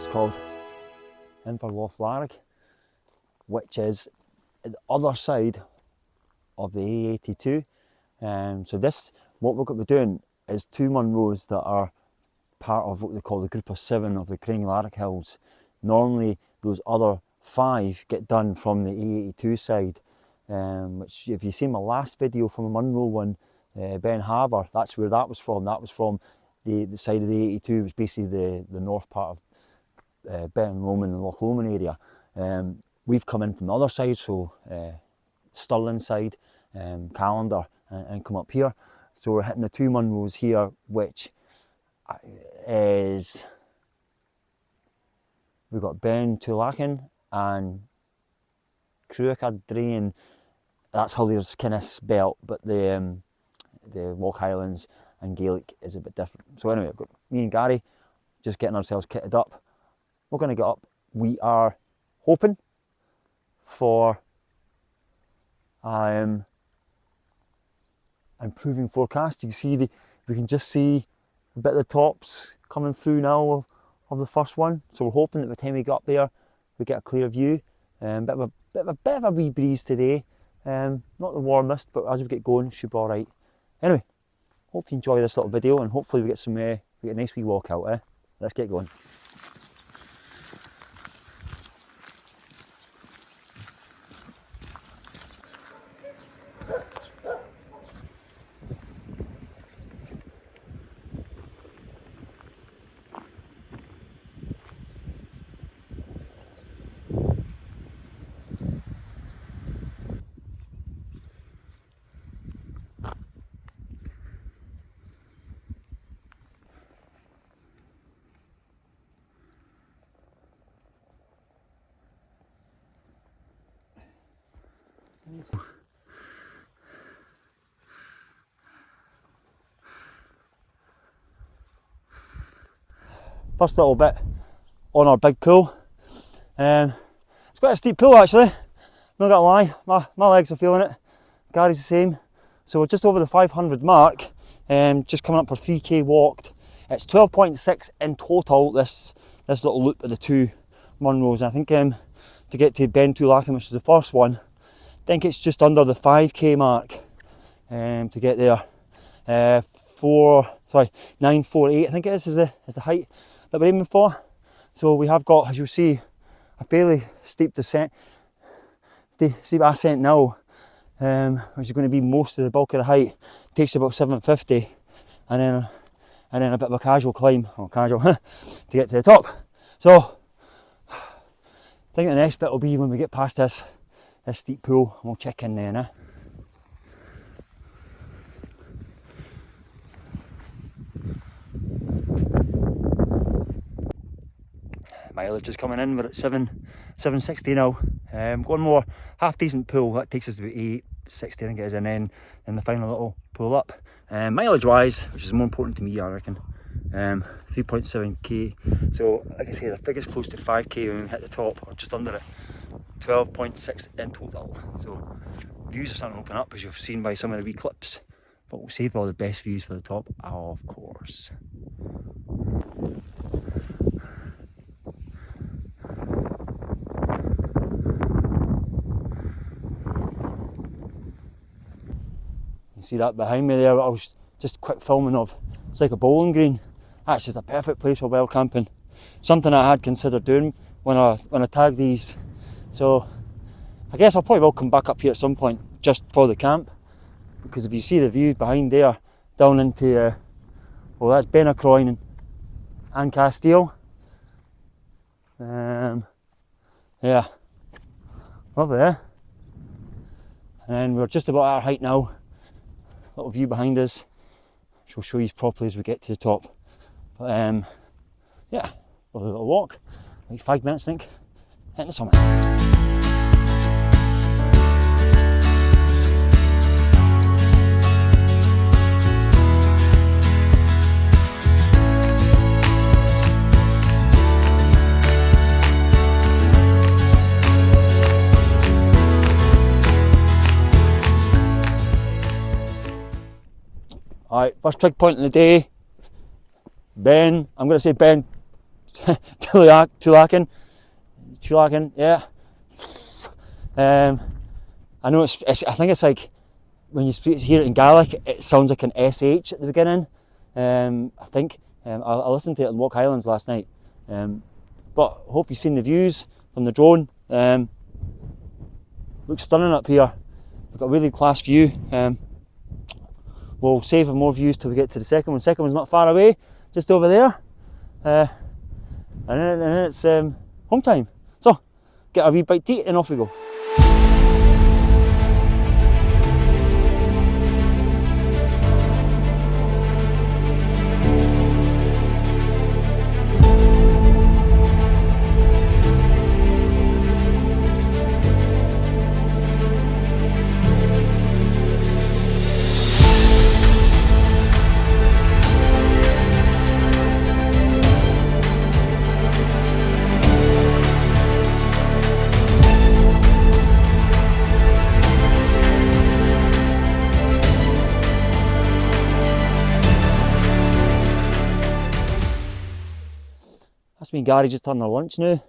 place called Crainlarich, which is at the other side of the A82. So this, what we're going to be doing is 2 Munros that are part of what they call the group of 7 of the Crainlarich Hills. Normally those other 5 get done from the A82 side, which if you've seen my last video from a Munro one, Ben Harbour, that's where that was from. That was from the side of the A82, which was basically the north part of Beinn Tulaichean and Loch Lomond area. We've come in from the other side, so Stirling side, Calendar, and come up here. So we're hitting the 2 Munros here, which is, we've got Beinn Tulaichean and Cruach Ardrain. That's how they're kind of spelt, but the Loch Highlands and Gaelic is a bit different. So anyway, I've got me and Gary just getting ourselves kitted up. We're going to get up. We are hoping for improving forecast. You can see we can just see a bit of the tops coming through now of the first one. So we're hoping that by the time we get up there, we get a clear view. Bit of a wee breeze today. Not the warmest, but as we get going, it should be all right. Anyway, hope you enjoy this little video, and hopefully we get a nice wee walk out. Let's get going. First little bit on our big pool. It's quite a steep pool actually, not gonna lie, my legs are feeling it, Gary's the same. So we're just over the 500 mark, just coming up for 3k walked. It's 12.6 in total, this little loop of the 2 Munros. I think to get to Beinn Tulaichean, which is the first one, I think it's just under the 5k mark to get there. 948 I think it is the height that we're aiming for. So we have got, as you'll see, a fairly steep descent, steep ascent now, which is going to be most of the bulk of the height. It takes about 750, and then a bit of a casual climb, to get to the top. So I think the next bit will be when we get past this steep pool, and we'll check in then. Mileage is coming in, we're at 760 now. One more half decent pull, that takes us to about 860 I think it is, and then the final little pull up. Mileage wise, which is more important to me I reckon, 3.7k. So like I say, the figure's close to 5k when we hit the top, or just under it. 12.6 in total. So views are starting to open up, as you've seen by some of the wee clips, but we'll save all the best views for the top, of course. See that behind me there, I was just quick filming of. It's like a bowling green. That's just a perfect place for wild camping. Something I had considered doing when I tagged these. So I guess I'll probably will come back up here at some point just for the camp, because if you see the view behind there down into well, that's Beinn and Castile. Yeah, lovely, eh? And we're just about at our height now. Little view behind us, which we'll show you properly as we get to the top. But yeah, a little walk, like 5 minutes I think, hitting the summit. Alright, first trig point of the day, I'm going to say Beinn Tulaichean, yeah. I know it's I think it's like when you hear it in Gaelic, it sounds like an SH at the beginning. I think I listened to it in Walk Highlands last night. But hope you've seen the views from the drone. Looks stunning up here. We've got a really class view. We'll save more views till we get to the second one. Second one's not far away, just over there. And then it's home time. So, get a wee bite to eat and off we go. That's me and Gary just having our lunch now.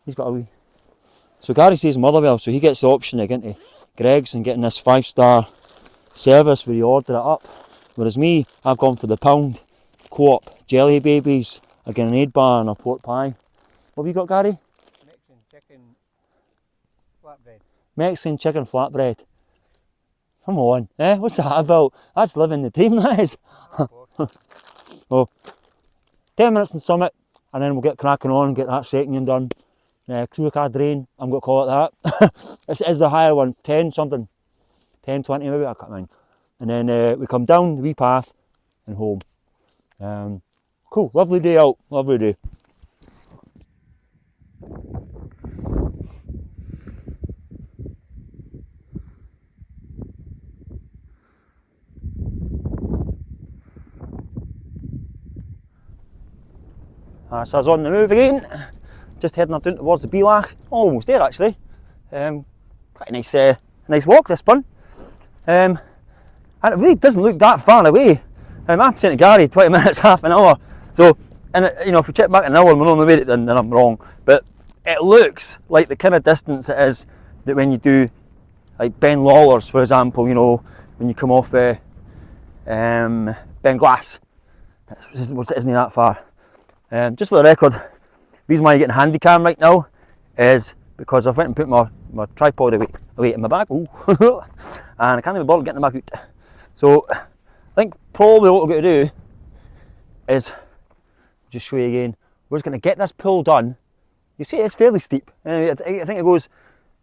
He's got a wee... So Gary stays in Motherwell, so he gets the option of getting to Greg's and getting this 5-star service where you order it up. Whereas me, I've gone for the pound co-op jelly babies, a grenade bar and a pork pie. What have you got, Gary? Mexican chicken flatbread. Mexican chicken flatbread. Come on, what's that about? That's living the dream, that is. Well, 10 minutes in Summit, and then we'll get cracking on and get that second done. Cruach Ardrain, I'm going to call it that. This is the higher one, 10 something. 10, 20 maybe, I can't mind. And then we come down the wee path and home. Cool, lovely day out, lovely day. So I was on the move again, just heading up down towards the Beinn, almost there actually. Quite a nice walk this one. And it really doesn't look that far away. I'm saying to Gary 20 minutes, half an hour. So, and you know, if we check back an hour and we're on the way, then I'm wrong. But it looks like the kind of distance it is that when you do like Beinn Lawlers, for example, you know, when you come off Beinn Glass, it isn't that far. Just for the record, the reason why you're getting a handy cam right now is because I've went and put my tripod away in my bag. Ooh. And I can't even bother getting the bag out. So I think probably what we're going to do is, just show you again, we're just going to get this pull done. You see it's fairly steep. I think it goes,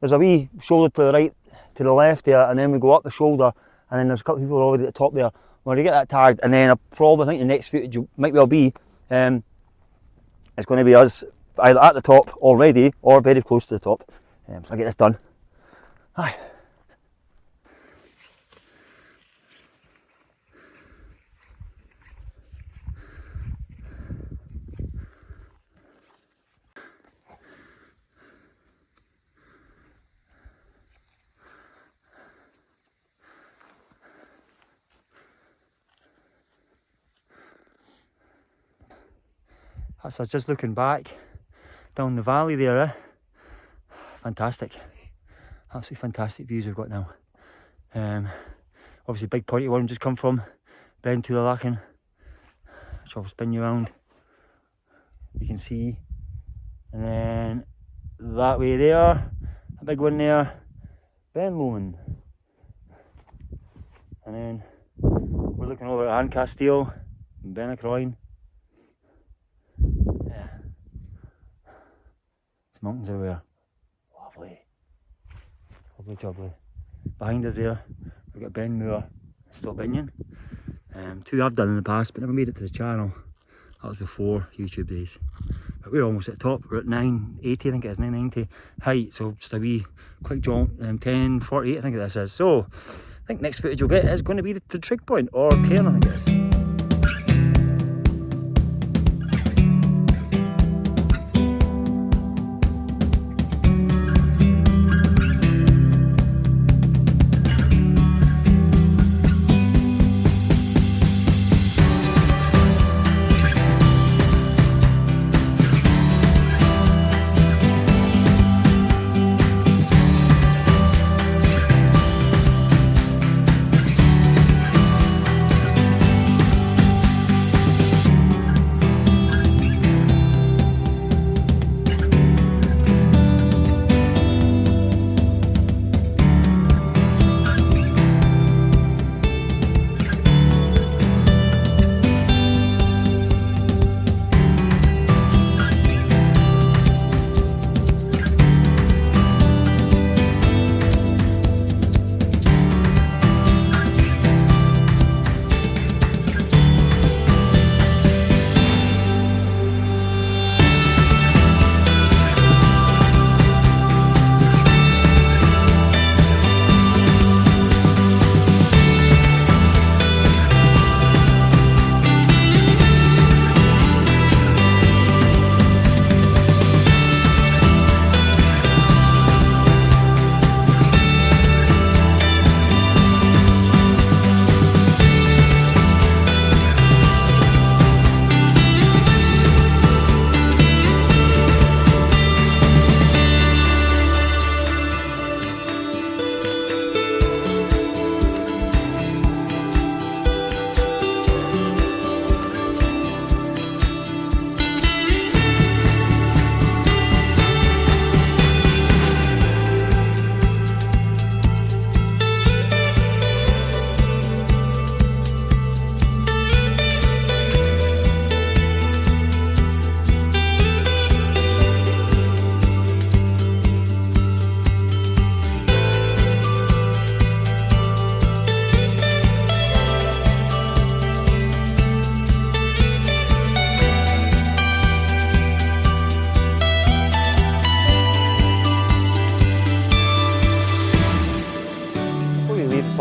there's a wee shoulder to the right, to the left there, and then we go up the shoulder, and then there's a couple of people already at the top there. We're going to get that tagged, and then I think the next footage might well be, it's going to be us either at the top already or very close to the top. So I'll get this done. Aye. So I was just looking back down the valley there. Fantastic, absolutely fantastic views we've got now. Obviously big pointy one just come from Beinn Tulaichean, which I'll spin you around. You can see, and then that way there, a big one there, Beinn Lomond, and then we're looking over at Ancasteel and Beinn. Yeah, there's mountains everywhere. Lovely, lovely jubbly. Behind us there, we've got Beinn Moor, Tulaichean. Two I've done in the past, but never made it to the channel. That was before YouTube days. But we're almost at the top. We're at 980, I think it is 990 height. So just a wee quick jaunt. 1048, I think this is. So I think next footage you'll get is going to be the trig point or cairn, I think it is.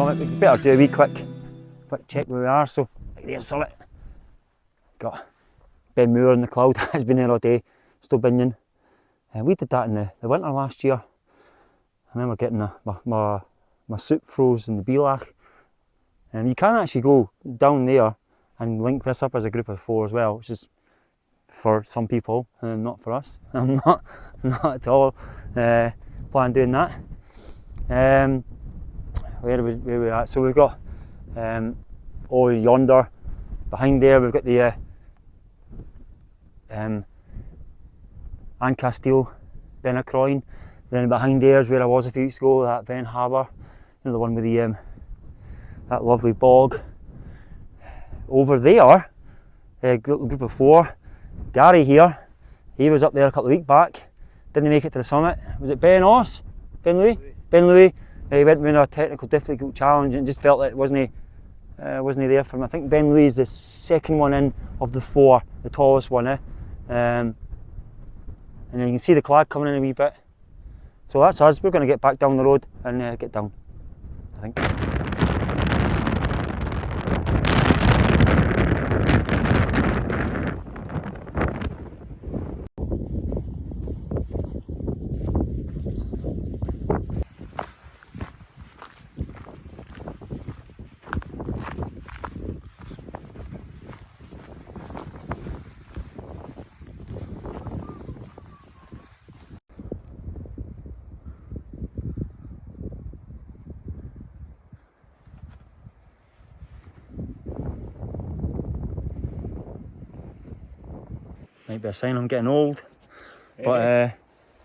summit. We better do a wee quick check where we are. So there's summit. Got Ben Moore in the cloud. Has been there all day, still binging. We did that in the winter last year. I remember getting my soup froze in the Bealach. And you can actually go down there and link this up as a group of 4 as well, which is for some people and not for us. I'm not at all planning doing that. Where we at? So we've got over yonder, behind there we've got the Ancastile, Beinn. Then behind there is where I was a few weeks ago, that Beinn Harbour, you know, the one with the that lovely bog. Over there, a group of 4. Gary here, he was up there a couple of weeks back, didn't make it to the summit. Was it Ben Louis? He went with a technical difficult challenge and just felt that it wasn't there for him. I think Ben Louis is the second one in of the 4, the tallest one. And then you can see the clag coming in a wee bit. So that's us. We're going to get back down the road and get down, I think. Might be a sign I'm getting old, but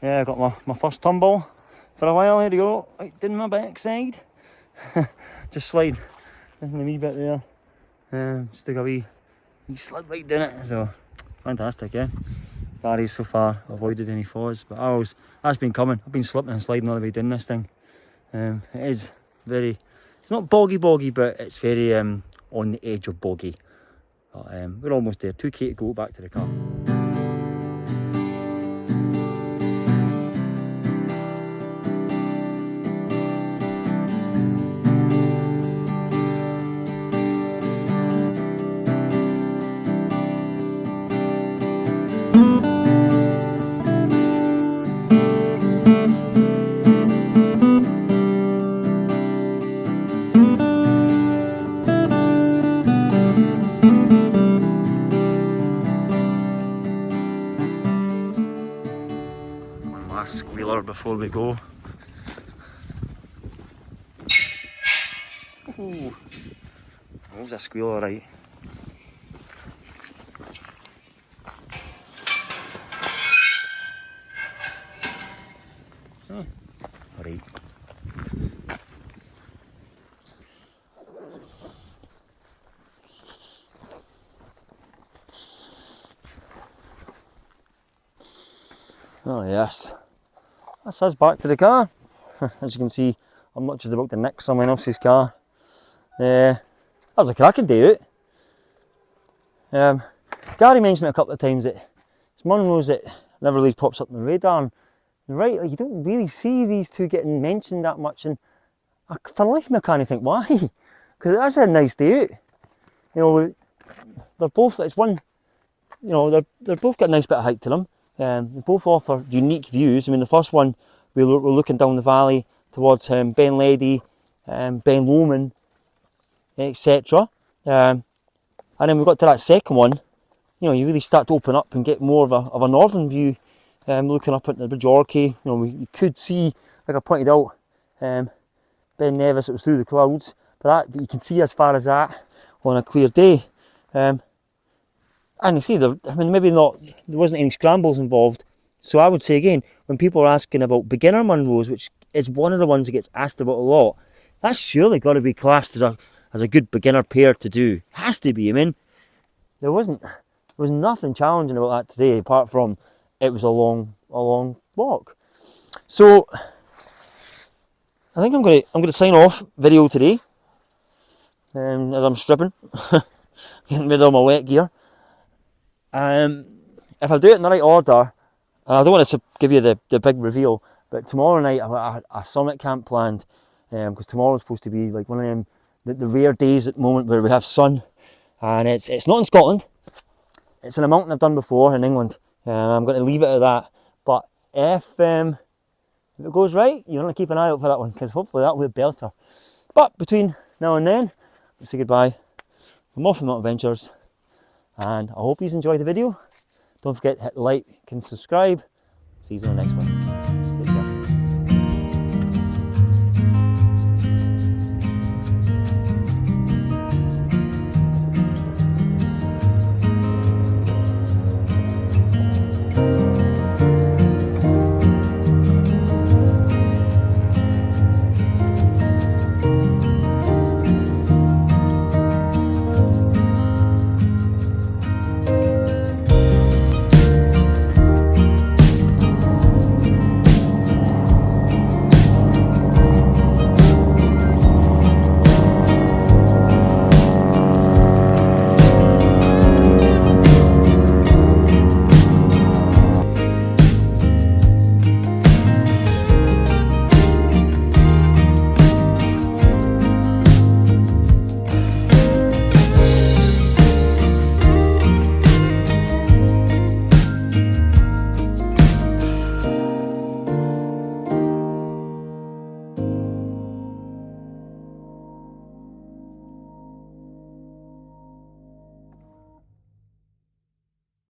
yeah, I got my first tumble for a while. Here we go, right down my backside. Just slide in a wee bit there, just took a wee slide right down it. So fantastic, yeah. Gary's so far avoided any falls, but that's been coming. I've been slipping and sliding all the way down this thing. It is very, it's not boggy, but it's very on the edge of boggy. But, we're almost there. 2k to go back to the car. Squealer before we go. Ooh, that was a squealer, right? Oh, right. Oh yes. That's us back to the car. As you can see, I'm not just about to nick someone else's car. That was a cracking day out. Gary mentioned it a couple of times that it's Munros that never really pops up on the radar. And right, like, you don't really see these two getting mentioned that much, and for the life of me I can't think why. Because that's a nice day out. You know, they're both, it's one, you know, they're both got a nice bit of height to them. They both offer unique views. I mean, the first one, we're looking down the valley towards Ben Lady, Ben Lomond, etc. And then we got to that second one, you know, you really start to open up and get more of a northern view, looking up at the Bridge Orchy. You know, you could see, like I pointed out, Ben Nevis, it was through the clouds, but you can see as far as that on a clear day. And you see, I mean, maybe not, there wasn't any scrambles involved. So I would say again, when people are asking about beginner Munros, which is one of the ones that gets asked about a lot, that's surely got to be classed as a good beginner pair to do. Has to be. I mean, there was nothing challenging about that today, apart from it was a long walk. So I think I'm gonna sign off video today, as I'm stripping, getting rid of all my wet gear. If I do it in the right order, and I don't want to give you the big reveal, but tomorrow night I've got a summit camp planned because tomorrow's supposed to be like one of them the rare days at the moment where we have sun, and it's not in Scotland. It's in a mountain I've done before in England. I'm going to leave it at that. But if it goes right, you want to keep an eye out for that one, because hopefully that will be a belter. But between now and then, I'll say goodbye from Moffat Adventures, and I hope you enjoyed the video. Don't forget to hit like and subscribe. See you in the next one.